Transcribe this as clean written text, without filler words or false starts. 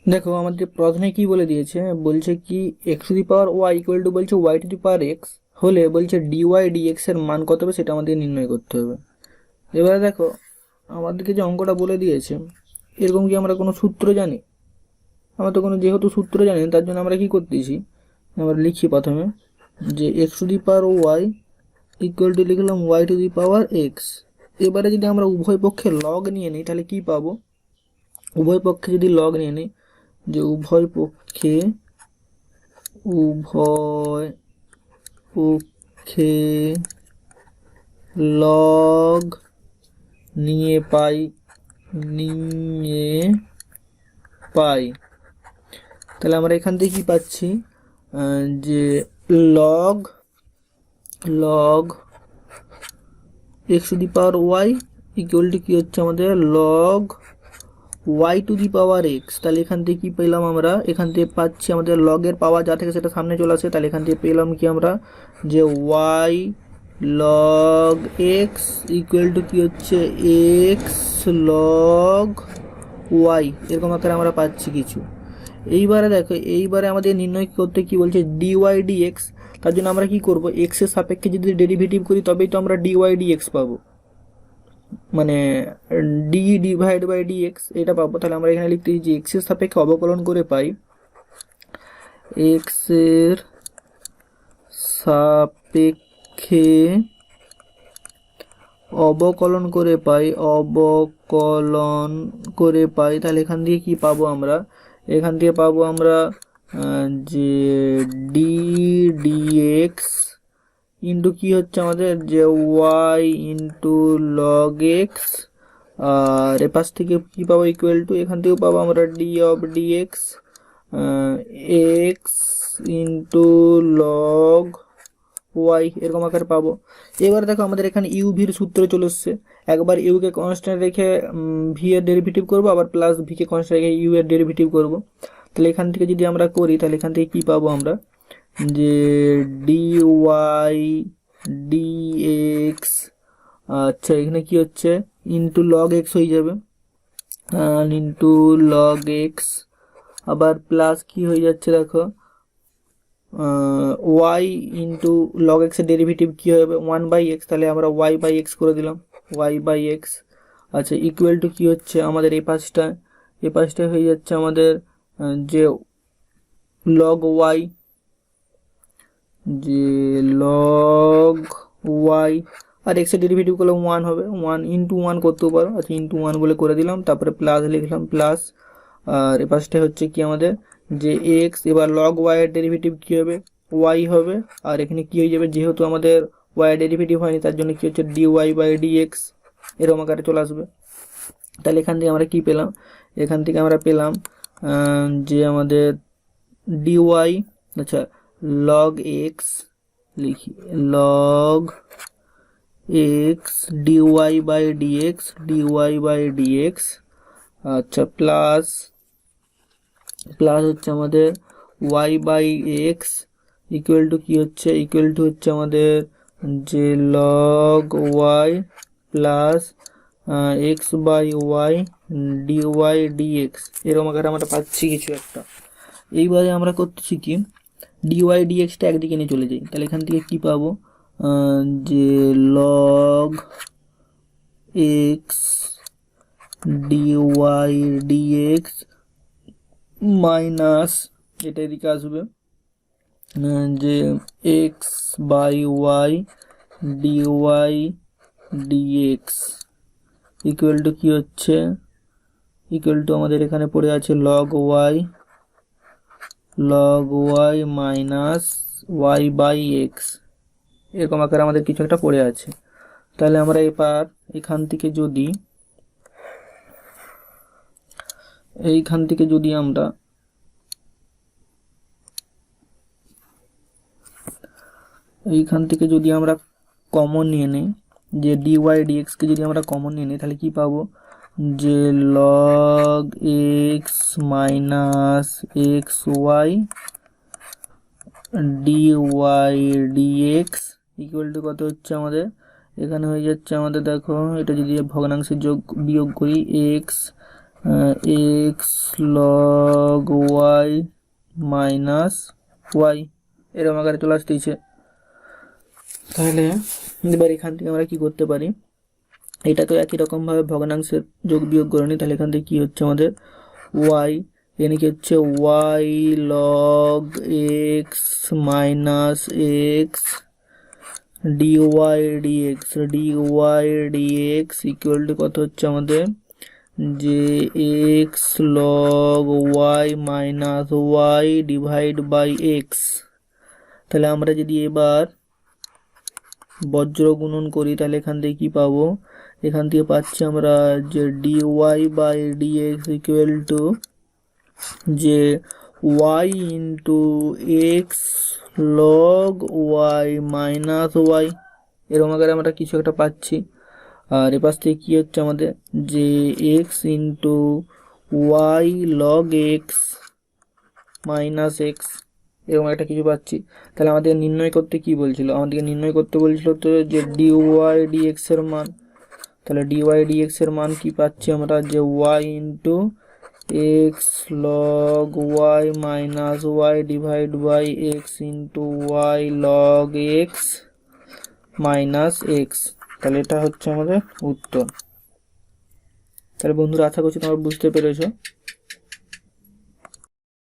দেখো আমাদের প্রশ্নে কি বলে দিয়েছে, বলছে কি x to the power y equal to বলছে y to the power x হলে বলছে ডিওয়াই ডিএক্স এর মান কত হবে সেটা আমাদের নির্ণয় করতে হবে। এবারে দেখো আমাদেরকে যে অঙ্কটা বলে দিয়েছে এরকম কি আমরা কোনো সূত্র জানি? আমরা তো কোনো যেহেতু সূত্র জানি না, তার জন্য আমরা কি করতেছি, আমরা লিখি প্রথমে যে x to the power y equal to লিখলাম y to the power x. এবারে যদি আমরা উভয় পক্ষে লগ নিয়ে নিই তাহলে কি পাবো? উভয় পক্ষে যদি লগ নিয়ে নিই, যে উভয় পক্ষে উভয় পক্ষে লগ নিয়ে পাই নিয়ে পাই তাহলে আমরা এখান থেকে কি পাচ্ছি, যে log log x to the power y equal to কি হচ্ছে আমাদের log y to the power x. তাহলে এখান থেকে কি পেলাম আমরা, এখান থেকে পাচ্ছি আমাদের লগের পাওয়ার যা থেকে সেটা সামনে চলে আসে, তাহলে এখান থেকে পেলাম কি আমরা যে y log x equal to কি হচ্ছে এক্স লগ ওয়াই, এরকম আকারে আমরা পাচ্ছি কিছু। এইবারে দেখো এইবারে আমাদের নির্ণয় করতে কি বলছে ডিওয়াই ডিএক্স। তার জন্য আমরা কি করব, এক্স এর সাপেক্ষে যদি ডেরিভেটিভ করি তবেই তো আমরা ডিওয়াই ডিএক্স পাবো, মানে ডি ডিভাইড বাই ডিএক্স এটা পাবো। তাহলে আমরা এখানে লিখতেছি যে এক্স এর সাপেক্ষে অবকলন করে পাই, এক্স এর সাপেক্ষে অবকলন করে পাই তাহলে এখান থেকে কি পাবো আমরা, এখান থেকে পাবো আমরা যে ডি ডিএক্স ইন্টু কি হচ্ছে আমাদের যে ওয়াই ইন্টু লগ এক্স, আর এপাশ থেকে কি পাবো ইকুয়াল টু, এখান থেকেও পাবো আমরা d of dx x into log y, এরকম আকারে পাবো। এবার দেখো আমাদের এখানে ইউ ভির সূত্র চলে এসছে, একবার ইউকে কনস্ট্যান্ট রেখে ভি এর ডেরিভেটিভ করবো, আবার প্লাস ভিকে কনস্ট্যান্ট রেখে ইউ এর ডেরিভেটিভ করবো। তাহলে এখান থেকে যদি আমরা করি তাহলে এখান থেকে কি পাবো আমরা, যে ডি ওয়াই ডি এক্স, আচ্ছা এখানে কি হচ্ছে ইন্টু লগ এক্স হয়ে যাবে, ইন্টু লগ এক্স, আবার প্লাস কি হয়ে যাচ্ছে দেখো ওয়াই ইন্টু লগ এক্সের ডেরিভেটিভ কী হবে ওয়ান বাই এক্স, তাহলে আমরা ওয়াই বাই এক্স করে দিলাম ওয়াই বাই এক্স। আচ্ছা ইকুয়াল টু কী হচ্ছে আমাদের এই পাশটায় হয়ে যাচ্ছে আমাদের যে লগ ওয়াই, যে লগ ওয়াই, আর এক্সের ডেরিভেটিভ করলে ওয়ান হবে, ওয়ান ইন্টু ওয়ান করতেও পারো। আচ্ছা ইন্টু ওয়ান বলে করে দিলাম, তারপরে প্লাস লিখলাম প্লাস, আর এ পাশটায় হচ্ছে কি আমাদের যে এক্স, এবার লগ ওয়াই এর ডেরিভেটিভ কী হবে ওয়াই হবে, আর এখানে কি হয়ে যাবে যেহেতু আমাদের ওয়াই এর ডেরিভেটিভ হয়নি তার জন্য কি হচ্ছে d y by d x, এরকম আকারে চলে আসবে। তাহলে এখান থেকে আমরা কি পেলাম, এখান থেকে আমরা পেলাম যে আমাদের ডি ওয়াই, আচ্ছা লগ এক্স লিখি log x dy by dx, আচ্ছা প্লাস হচ্ছে আমাদের y by x equal to কি হচ্ছে আমাদের যে log y plus x by y dy dx, এরকম আকারে আমরা পাচ্ছি কিছু একটা। এইবারে আমরা করতেছি কি ডিওয়াই ডিএক্সটা একদিকে নিয়ে চলে যাই, তাহলে এখান থেকে কি পাবো, যে log x dy d x minus এটা এদিকে আসবে যে x by y dy dx equal to কী হচ্ছে, ইকুয়াল টু আমাদের এখানে পড়ে আছে log y minus y by x, এরকম আকারে আমাদের কিছু একটা পড়ে আছে। তাহলে আমরা এবার এইখান থেকে যদি আমরা কমন নিয়ে নিই, যে ডিওয়াই ডিএক্সকে যদি আমরা কমন নিয়ে নিই তাহলে কি পাবো, যে log x minus x y dy dx equal to কত হচ্ছে আমাদের, এখানে হয়ে যাচ্ছে আমাদের দেখো এটা যদি ভগ্নাংশে বিয়োগ করি x x log y minus y, এরকম আকারে চলে আসতেছে। তাহলে এবার এখান থেকে আমরা কি করতে পারি, এটা তো একই রকমভাবে ভগ্নাংশের যোগ বিয়োগ করে নিই। তাহলে এখান থেকে কী হচ্ছে আমাদের ওয়াই, এখানে কি হচ্ছে y log x minus x dy dx equal to কত হচ্ছে আমাদের, যে x log y minus y divide by x. তাহলে আমরা যদি এবার বজ্র গুণন করি তাহলে এখান থেকে কি পাবো, এখান থেকে পাচ্ছি আমরা যে d y by d x equal to যে y into x log y minus y, এরকম আকারে আমরা কিছু একটা পাচ্ছি। আর এপাশ থেকে কী হচ্ছে আমাদের, যে x into y log x minus x, এরকম একটা কিছু পাচ্ছি। তাহলে আমাদের নির্ণয় করতে কি বলছিল, আমাদেরকে নির্ণয় করতে বলছিল তো যে ডিওয়াই ডিএক্স এর মান। তাহলে ডিওয়াই ডিএক্স এর মান কি পাচ্ছি আমরা, যে y into x log y minus y divide by x into y log x minus x. তাহলে এটা হচ্ছে আমাদের উত্তর। তাহলে বন্ধুরা আশা করছি তোমরা বুঝতে পেরেছো।